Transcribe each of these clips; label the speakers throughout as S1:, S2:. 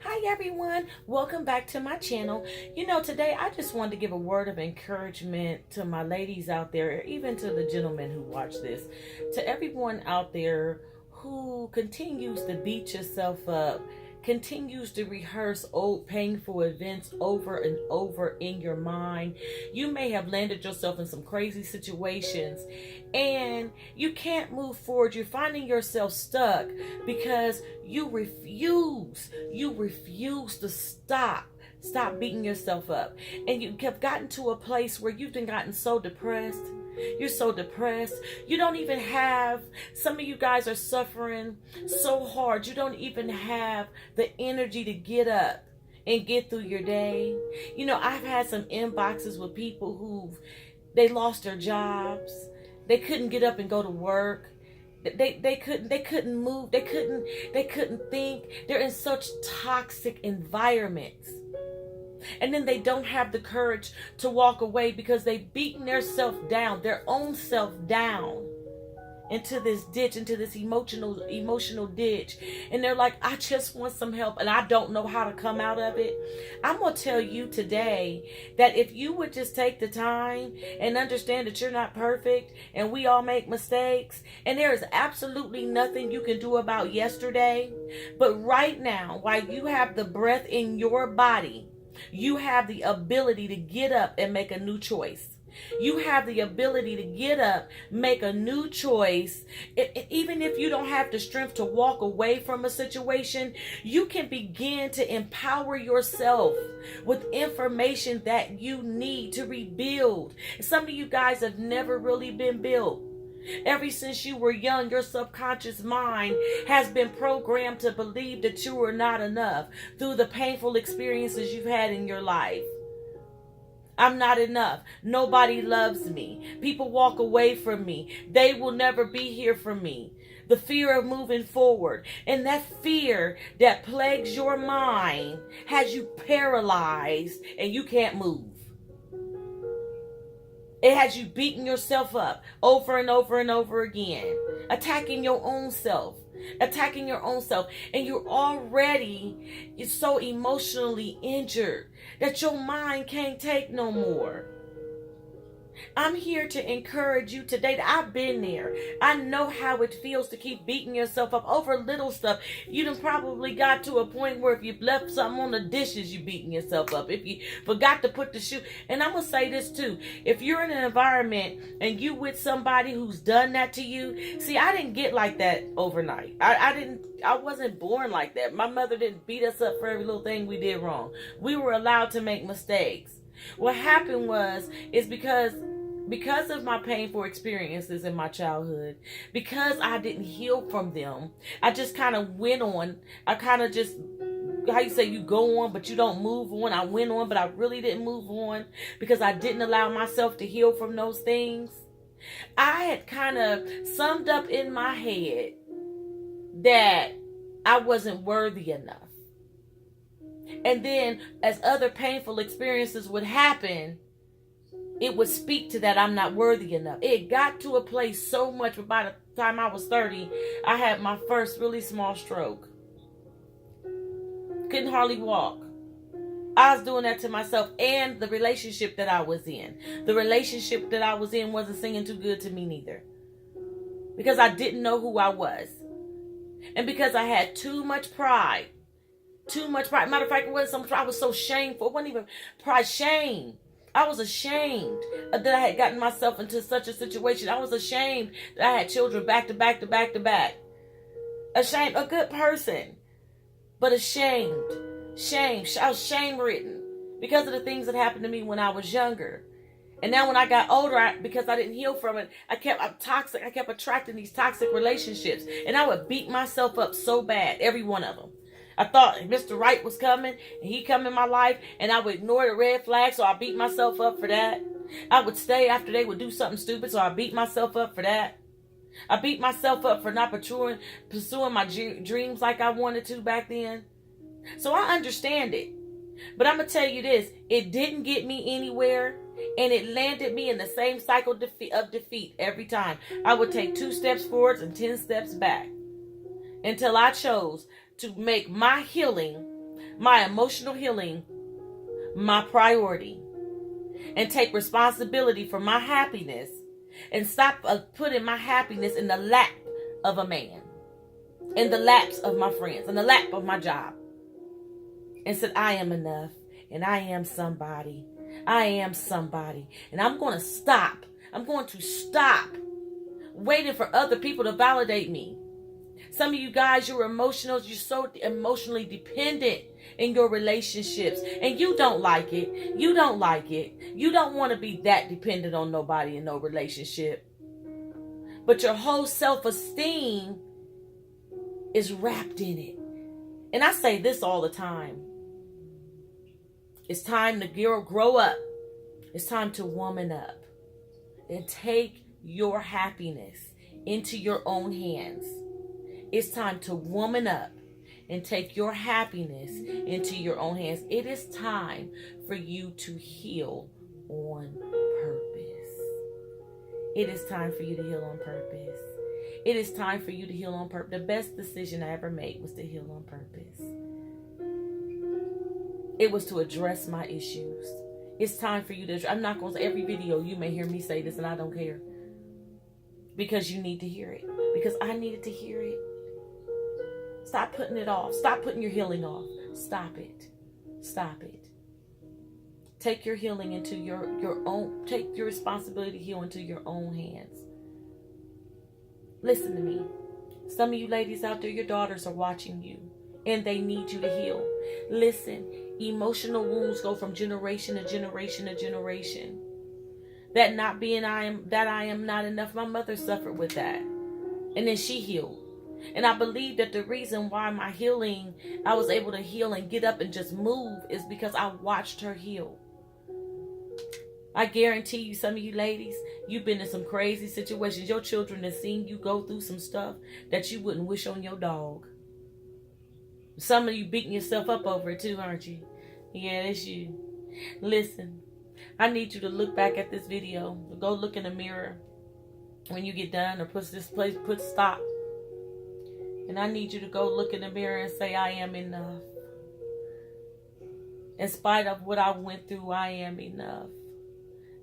S1: Hi everyone, welcome back to my channel. Today I just wanted to give a word of encouragement to my ladies out there, even to the gentlemen who watch this, to everyone out there who continues to beat yourself up, continues to rehearse old painful events over and over in your mind. You may have landed yourself in some crazy situations and you can't move forward. You're finding yourself stuck because you refuse to stop beating yourself up. And you have gotten to a place where you've gotten so depressed. You're so depressed. You don't even have, some of you guys are suffering so hard. You don't even have the energy to get up and get through your day. I've had some inboxes with people they lost their jobs. They couldn't get up and go to work. They couldn't move. They couldn't think. They're in such toxic environments. And then they don't have the courage to walk away because they've beaten their own self down into this ditch, into this emotional ditch. And they're like, I just want some help and I don't know how to come out of it. I'm going to tell you today that if you would just take the time and understand that you're not perfect and we all make mistakes and there is absolutely nothing you can do about yesterday, but right now, while you have the breath in your body, you have the ability to get up and make a new choice. You have the ability to get up, make a new choice. Even if you don't have the strength to walk away from a situation, you can begin to empower yourself with information that you need to rebuild. Some of you guys have never really been built. Ever since you were young, your subconscious mind has been programmed to believe that you are not enough through the painful experiences you've had in your life. I'm not enough. Nobody loves me. People walk away from me. They will never be here for me. The fear of moving forward. And that fear that plagues your mind has you paralyzed and you can't move. It has you beating yourself up over and over and over again, attacking your own self. And you're so emotionally injured that your mind can't take no more. I'm here to encourage you today that I've been there. I know how it feels to keep beating yourself up over little stuff. You done probably got to a point where if you left something on the dishes, you beating yourself up. If you forgot to put the shoe. And I'm going to say this too. If you're in an environment and you with somebody who's done that to you. See, I didn't get like that overnight. I wasn't born like that. My mother didn't beat us up for every little thing we did wrong. We were allowed to make mistakes. What happened is because of my painful experiences in my childhood, because I didn't heal from them, I just kind of went on. I kind of just, how you say, you go on, but you don't move on. I went on, but I really didn't move on because I didn't allow myself to heal from those things. I had kind of summed up in my head that I wasn't worthy enough. And then as other painful experiences would happen, it would speak to that I'm not worthy enough. It got to a place so much, but by the time I was 30, I had my first really small stroke. Couldn't hardly walk. I was doing that to myself and the relationship that I was in. The relationship that I was in wasn't singing too good to me neither. Because I didn't know who I was. And because I had too much pride. Matter of fact, it wasn't so much. I was so shameful. It wasn't even pride, shame. I was ashamed that I had gotten myself into such a situation. I was ashamed that I had children back to back to back to back. Ashamed, a good person, but ashamed. Shame. I was shame-ridden because of the things that happened to me when I was younger. And now when I got older, because I didn't heal from it, I'm toxic. I kept attracting these toxic relationships. And I would beat myself up so bad, every one of them. I thought Mr. Right was coming, and he come in my life, and I would ignore the red flag, so I beat myself up for that. I would stay after they would do something stupid, so I beat myself up for that. I beat myself up for not pursuing my dreams like I wanted to back then. So I understand it. But I'm going to tell you this, it didn't get me anywhere, and it landed me in the same cycle of defeat every time. I would take 2 steps forwards and 10 steps back until I chose to make my healing my emotional healing my priority and take responsibility for my happiness and stop putting my happiness in the lap of a man, in the laps of my friends, in the lap of my job, and said, I am enough and I am somebody. I am somebody. And I'm going to stop. I'm going to stop waiting for other people to validate me. Some of you guys, you're emotional. You're so emotionally dependent in your relationships. And you don't like it. You don't like it. You don't want to be that dependent on nobody in no relationship. But your whole self-esteem is wrapped in it. And I say this all the time. It's time to grow up. It's time to woman up. And take your happiness into your own hands. It's time to woman up and take your happiness into your own hands. It is time for you to heal on purpose. It is time for you to heal on purpose. It is time for you to heal on purpose. The best decision I ever made was to heal on purpose. It was to address my issues. It's time for you to, I'm not going to say every video you may hear me say this and I don't care. Because you need to hear it. Because I needed to hear it. Stop putting it off. Stop putting your healing off. Stop it. Stop it. Take your healing into your own, take your responsibility to heal into your own hands. Listen to me. Some of you ladies out there, your daughters are watching you and they need you to heal. Listen, emotional wounds go from generation to generation to generation. That I am not enough. My mother suffered with that. And then she healed. And I believe that the reason why my healing, I was able to heal and get up and just move is because I watched her heal. I guarantee you, some of you ladies, you've been in some crazy situations. Your children have seen you go through some stuff that you wouldn't wish on your dog. Some of you beating yourself up over it too, aren't you? Yeah, that's you. Listen, I need you to look back at this video. Go look in the mirror when you get done, or put stop. And I need you to go look in the mirror and say, I am enough. In spite of what I went through, I am enough.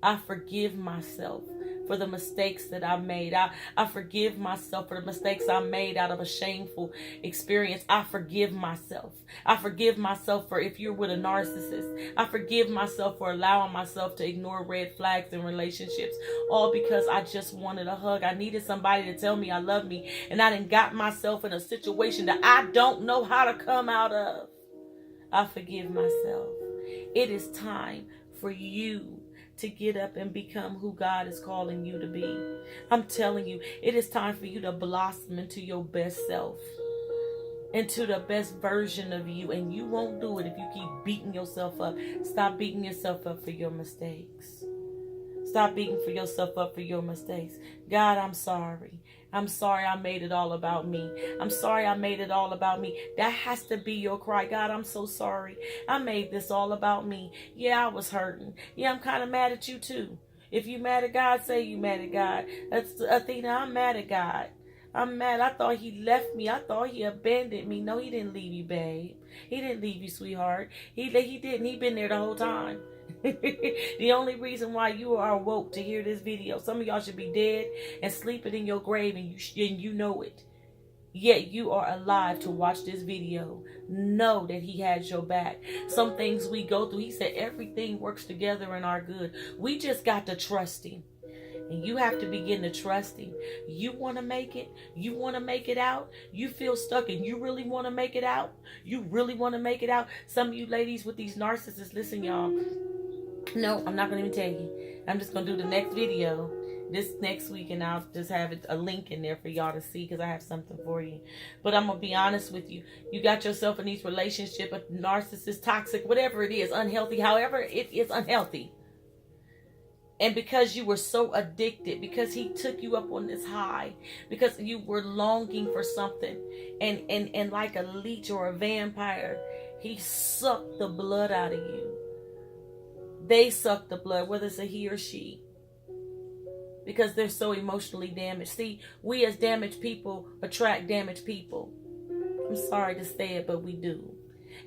S1: I forgive myself for the mistakes that I made. I forgive myself for the mistakes I made out of a shameful experience. I forgive myself. I forgive myself for if you're with a narcissist. I forgive myself for allowing myself to ignore red flags in relationships. All because I just wanted a hug. I needed somebody to tell me I love me. And I done got myself in a situation that I don't know how to come out of. I forgive myself. It is time for you to get up and become who God is calling you to be. I'm telling you, it is time for you to blossom into your best self, into the best version of you. And you won't do it if you keep beating yourself up. Stop beating yourself up for your mistakes. Stop beating yourself up for your mistakes. God, I'm sorry. I'm sorry I made it all about me. I'm sorry I made it all about me. That has to be your cry. God, I'm so sorry. I made this all about me. Yeah, I was hurting. Yeah, I'm kind of mad at you too. If you mad at God, say you mad at God. That's Athena, I'm mad at God. I'm mad. I thought he left me. I thought he abandoned me. No, he didn't leave you, babe. He didn't leave you, sweetheart. He didn't. He been there the whole time. The only reason why you are awoke to hear this video, some of y'all should be dead and sleeping in your grave, and you know it. Yet you are alive to watch this video. Know that he has your back. Some things we go through, he said everything works together in our good. We just got to trust him. And you have to begin to trust him. You want to make it? You want to make it out? You feel stuck and you really want to make it out? You really want to make it out? Some of you ladies with these narcissists, listen, y'all. No, I'm not going to even tell you. I'm just going to do the next video this next week, and I'll just have a link in there for y'all to see, because I have something for you. But I'm going to be honest with you. You got yourself in these relationships, a narcissist, toxic, whatever it is, unhealthy, however it is unhealthy. And because you were so addicted, because he took you up on this high, because you were longing for something, and like a leech or a vampire, he sucked the blood out of you. They suck the blood, whether it's a he or she, because they're so emotionally damaged. See, we as damaged people attract damaged people. I'm sorry to say it, but we do.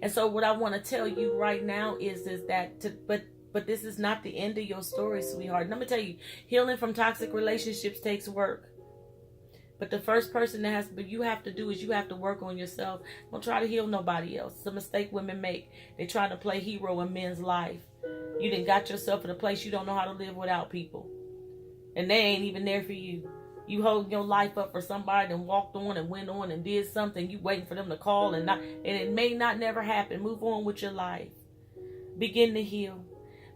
S1: And so what I want to tell you right now is that, but this is not the end of your story, sweetheart. And let me tell you, healing from toxic relationships takes work. But the first person you have to do is you have to work on yourself. Don't try to heal nobody else. It's a mistake women make. They try to play hero in men's life. You done got yourself in a place you don't know how to live without people. And they ain't even there for you. You holding your life up for somebody and walked on and went on and did something. You waiting for them to call and it may not never happen. Move on with your life. Begin to heal.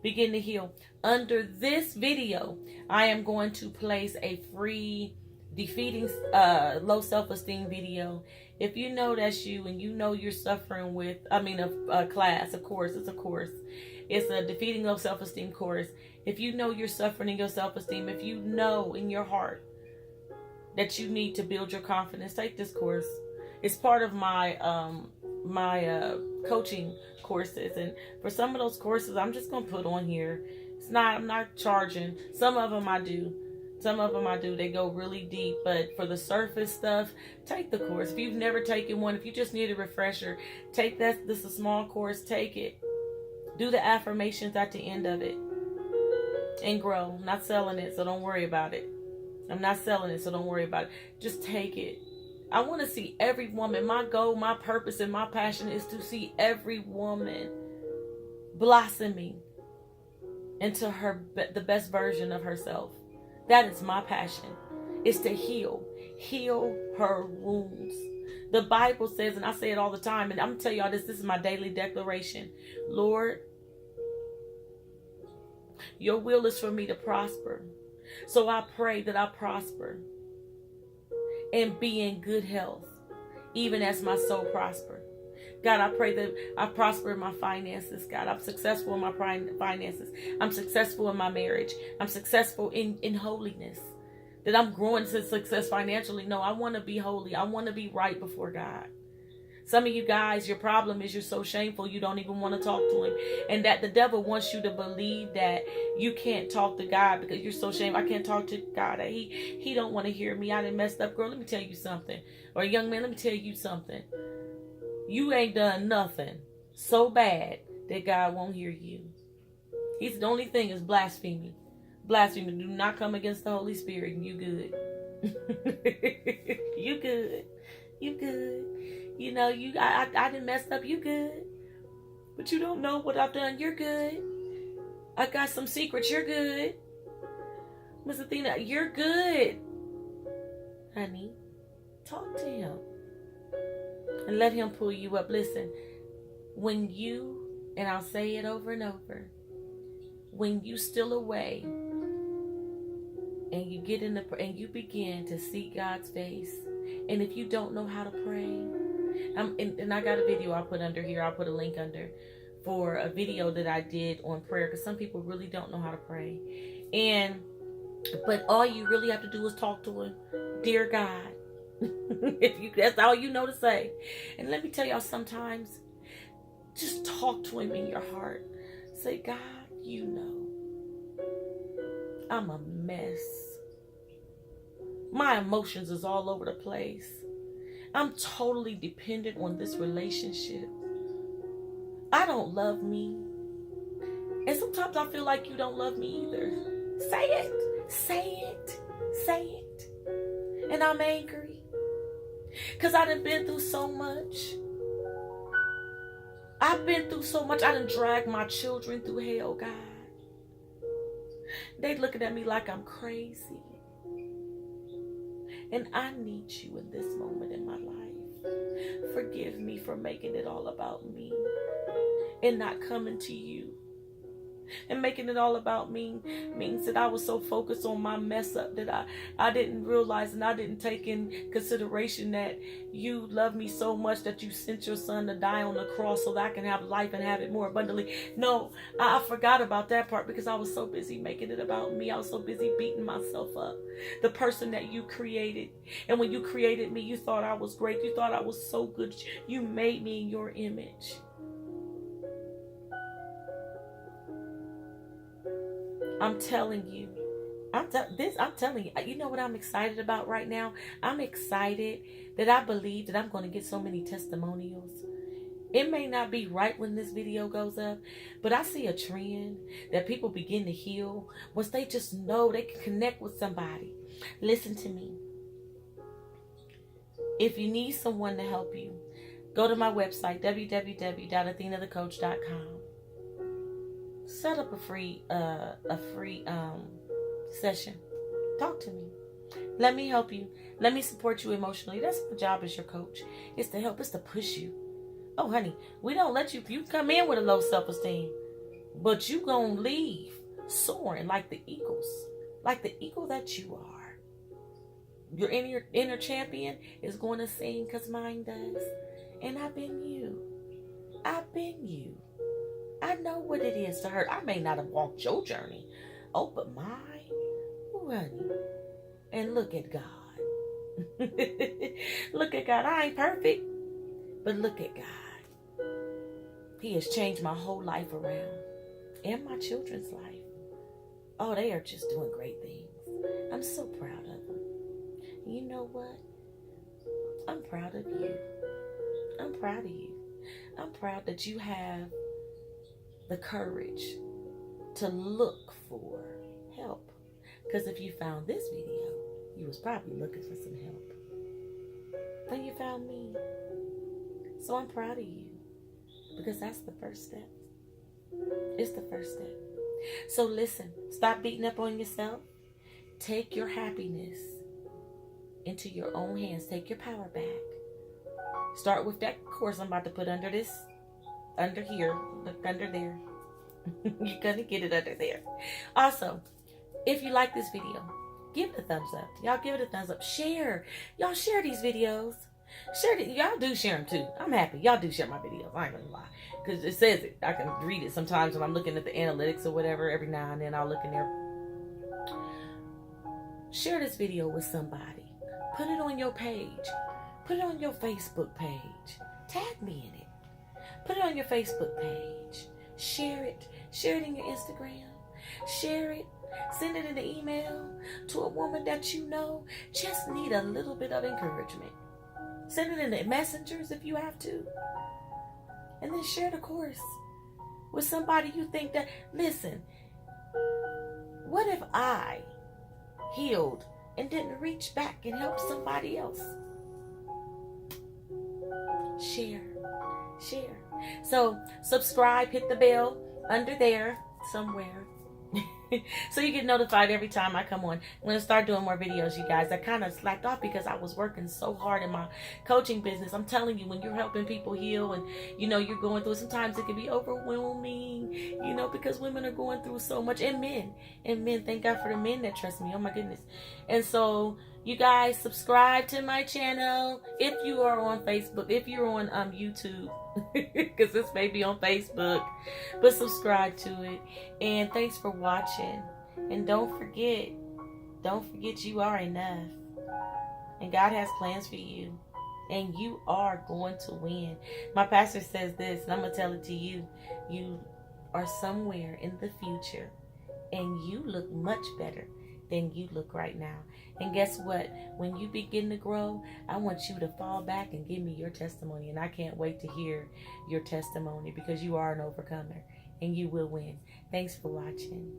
S1: Begin to heal. Under this video, I am going to place a free defeating low self-esteem video. If you know that's you and you know you're suffering with, a class, of course, it's a course. It's a defeating low self-esteem course. If you know you're suffering in your self-esteem, if you know in your heart that you need to build your confidence, take this course. It's part of my coaching courses, and for some of those courses, I'm just gonna put on here. I'm not charging. Some of them I do. They go really deep, but for the surface stuff, take the course. If you've never taken one, if you just need a refresher, take that. This is a small course. Take it. Do the affirmations at the end of it, and grow. I'm not selling it, so don't worry about it. Just take it. I want to see every woman. My goal, my purpose, and my passion is to see every woman blossoming into the best version of herself. That is my passion. It's to heal her wounds. The Bible says, and I say it all the time, and I'm gonna tell y'all this is my daily declaration. Lord, your will is for me to prosper. So I pray that I prosper and be in good health, even as my soul prosper. God, I pray that I prosper in my finances. God, I'm successful in my finances. I'm successful in my marriage. I'm successful in holiness. That I'm growing to success financially. No, I want to be holy. I want to be right before God. Some of you guys, your problem is you're so shameful you don't even want to talk to him. And that the devil wants you to believe that you can't talk to God because you're so shameful. I can't talk to God. He don't want to hear me. I done messed up. Girl, let me tell you something. Or young man, let me tell you something. You ain't done nothing so bad that God won't hear you. He's the only thing is blasphemy. Blasphemy. Do not come against the Holy Spirit and you good. You good. You good. You know, I done messed up. You good. But you don't know what I've done. You're good. I got some secrets. You're good. Miss Athena, you're good. Honey, talk to him. And let him pull you up. Listen, when you, and I'll say it over and over, when you steal away and you get in and you begin to seek God's face, and if you don't know how to pray, and I got a video I'll put under here. I'll put a link under for a video that I did on prayer because some people really don't know how to pray. But all you really have to do is talk to him. Dear God. That's all you know to say. And let me tell y'all, sometimes just talk to him in your heart. Say, God, you know I'm a mess. My emotions is all over the place. I'm totally dependent on this relationship. I don't love me. And sometimes I feel like you don't love me either. Say it. Say it. Say it. And I'm angry. Because I done been through so much. I've been through so much. I done dragged my children through hell, God. They looking at me like I'm crazy. And I need you in this moment in my life. Forgive me for making it all about me and not coming to you. And making it all about me means that I was so focused on my mess up that I didn't realize and I didn't take in consideration that you love me so much that you sent your son to die on the cross so that I can have life and have it more abundantly. No, I forgot about that part because I was so busy making it about me. I was so busy beating myself up. The person that you created. And when you created me, you thought I was great. You thought I was so good. You made me in your image. I'm telling you, I'm telling you, you know what I'm excited about right now? I'm excited that I believe that I'm going to get so many testimonials It may not be right when this video goes up, but I see a trend that people begin to heal once they just know they can connect with somebody. Listen to me. If you need someone to help you, go to my website, www.athenathecoach.com. Set up a free session. Talk to me. Let me help you. Let me support you emotionally. That's my job as your coach. It's to help. It's to push you. Oh, honey, we don't let you come in with a low self-esteem, but you gonna leave soaring like the eagles, like the eagle that you are. Your inner champion is going to sing because mine does. And I've been you. I've been you. I know what it is to hurt. I may not have walked your journey. Oh, but mine, oh, honey. And look at God. Look at God. I ain't perfect, but look at God. He has changed my whole life around, and my children's life. Oh, they are just doing great things. I'm so proud of them. You know what? I'm proud of you. I'm proud of you. I'm proud that you have the courage to look for help. Because if you found this video, you was probably looking for some help. Then you found me. So I'm proud of you. Because that's the first step. It's the first step. So listen, stop beating up on yourself. Take your happiness into your own hands. Take your power back. Start with that course I'm about to put under this, under here, look under there. You're gonna get it under there. Also, if you like this video, give it a thumbs up. Y'all give it a thumbs up. Share. Y'all share these videos. Share it. Y'all do share them too. I'm happy. Y'all do share my videos. I ain't gonna lie. Because it says it. I can read it sometimes when I'm looking at the analytics or whatever. Every now and then I'll look in there. Share this video with somebody. Put it on your page. Put it on your Facebook page. Tag me in it. Put it on your Facebook page. Share it. Share it in your Instagram. Share it. Send it in an email to a woman that you know just need a little bit of encouragement. Send it in the messengers if you have to. And then share the course with somebody you think that, listen, what if I healed and didn't reach back and help somebody else? Share. Share. So subscribe, hit the bell under there somewhere. So you get notified every time I come on. I'm going to start doing more videos, you guys. I kind of slacked off because I was working so hard in my coaching business. I'm telling you, when you're helping people heal and, you know, you're going through, sometimes it can be overwhelming, you know, because women are going through so much. And men. Thank God for the men that trust me. Oh, my goodness. And so, you guys, subscribe to my channel if you are on Facebook, if you're on YouTube, because this may be on Facebook, but subscribe to it. And thanks for watching. And don't forget you are enough. And God has plans for you. And you are going to win. My pastor says this, and I'm going to tell it to you. You are somewhere in the future, and you look much better than you look right now. And guess what? When you begin to grow, I want you to fall back and give me your testimony. And I can't wait to hear your testimony, because you are an overcomer and you will win. Thanks for watching.